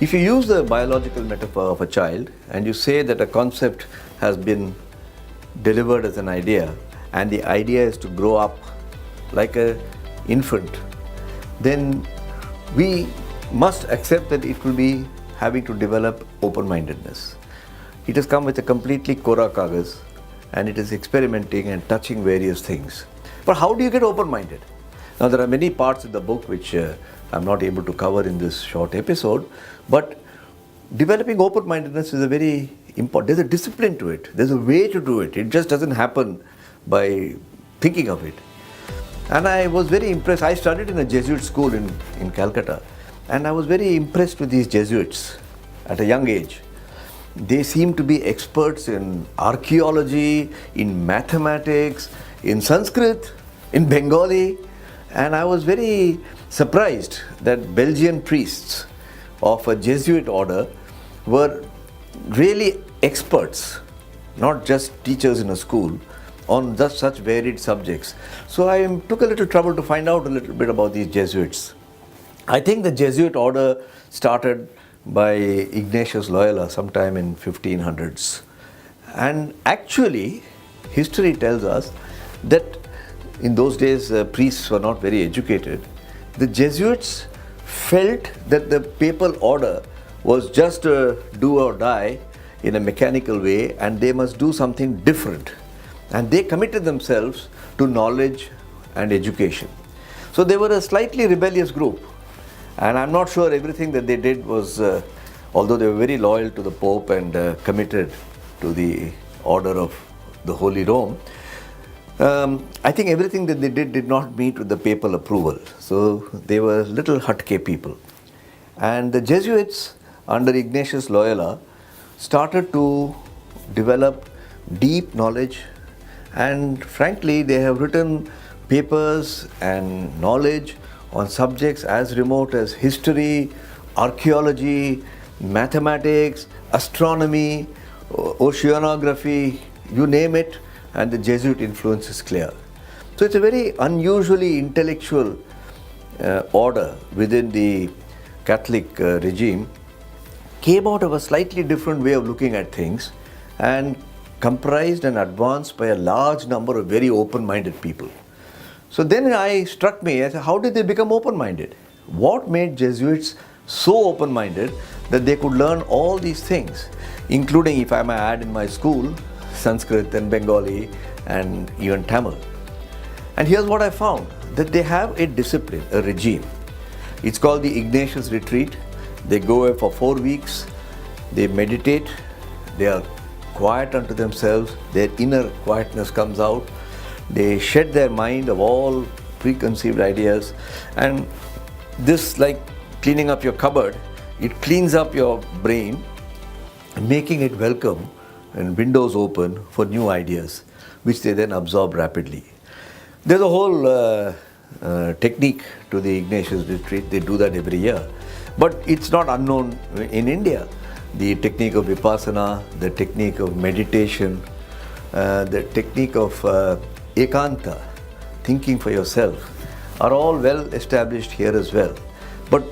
If you use the biological metaphor of a child and you say that a concept has been delivered as an idea and the idea is to grow up like an infant, then we must accept that it will be having to develop open-mindedness. It has come with a completely kora kagas and it is experimenting and touching various things. But how do you get open-minded? Now there are many parts of the book which I'm not able to cover in this short episode, but developing open-mindedness is a very important, there's a discipline to it, there's a way to do it. It just doesn't happen by thinking of it. And I was very impressed. I studied in a Jesuit school in Calcutta, and I was very impressed with these Jesuits at a young age. They seem to be experts in archaeology, in mathematics, in Sanskrit, in Bengali, and I was very surprised that Belgian priests of a Jesuit order were really experts, not just teachers in a school, on just such varied subjects. So I took a little trouble to find out a little bit about these Jesuits. I think the Jesuit order started by Ignatius Loyola sometime in 1500s. And actually, history tells us that in those days priests were not very educated. The Jesuits felt that the papal order was just a do or die in a mechanical way, and they must do something different. And they committed themselves to knowledge and education. So they were a slightly rebellious group. And I'm not sure everything that they did was, although they were very loyal to the Pope and committed to the order of the Holy Rome, I think everything that they did not meet with the papal approval. So they were little Hatke people. And the Jesuits under Ignatius Loyola started to develop deep knowledge, and frankly they have written papers and knowledge on subjects as remote as history, archaeology, mathematics, astronomy, oceanography, you name it, and the Jesuit influence is clear. So it's a very unusually intellectual order within the Catholic regime, came out of a slightly different way of looking at things and comprised and advanced by a large number of very open-minded people. So then struck me as how did they become open-minded? What made Jesuits so open-minded that they could learn all these things, including, if I may add, in my school, Sanskrit and Bengali and even Tamil. And here's what I found, that they have a discipline, a regime. It's called the Ignatius Retreat. They go away for 4 weeks, they meditate, they are quiet unto themselves, their inner quietness comes out, they shed their mind of all preconceived ideas, and this, like cleaning up your cupboard, it cleans up your brain, making it welcome and windows open for new ideas, which they then absorb rapidly. There's a whole technique to the Ignatius Retreat. They do that every year. But it's not unknown in India. The technique of vipassana, the technique of meditation, the technique of ekanta, thinking for yourself, are all well established here as well. But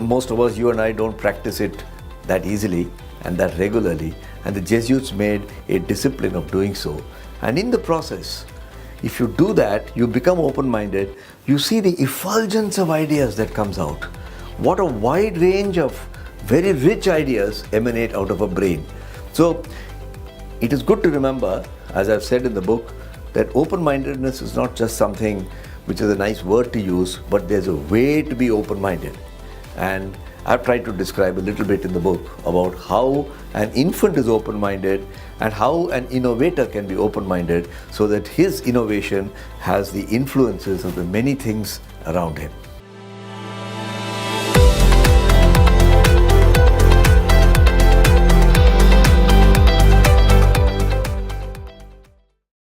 most of us, you and I, don't practice it that easily and that regularly. And the Jesuits made a discipline of doing so. And in the process, if you do that, you become open-minded, you see the effulgence of ideas that comes out. What a wide range of very rich ideas emanate out of a brain. So it is good to remember, as I've said in the book, that open-mindedness is not just something which is a nice word to use, but there's a way to be open-minded. And I've tried to describe a little bit in the book about how an infant is open-minded and how an innovator can be open-minded so that his innovation has the influences of the many things around him.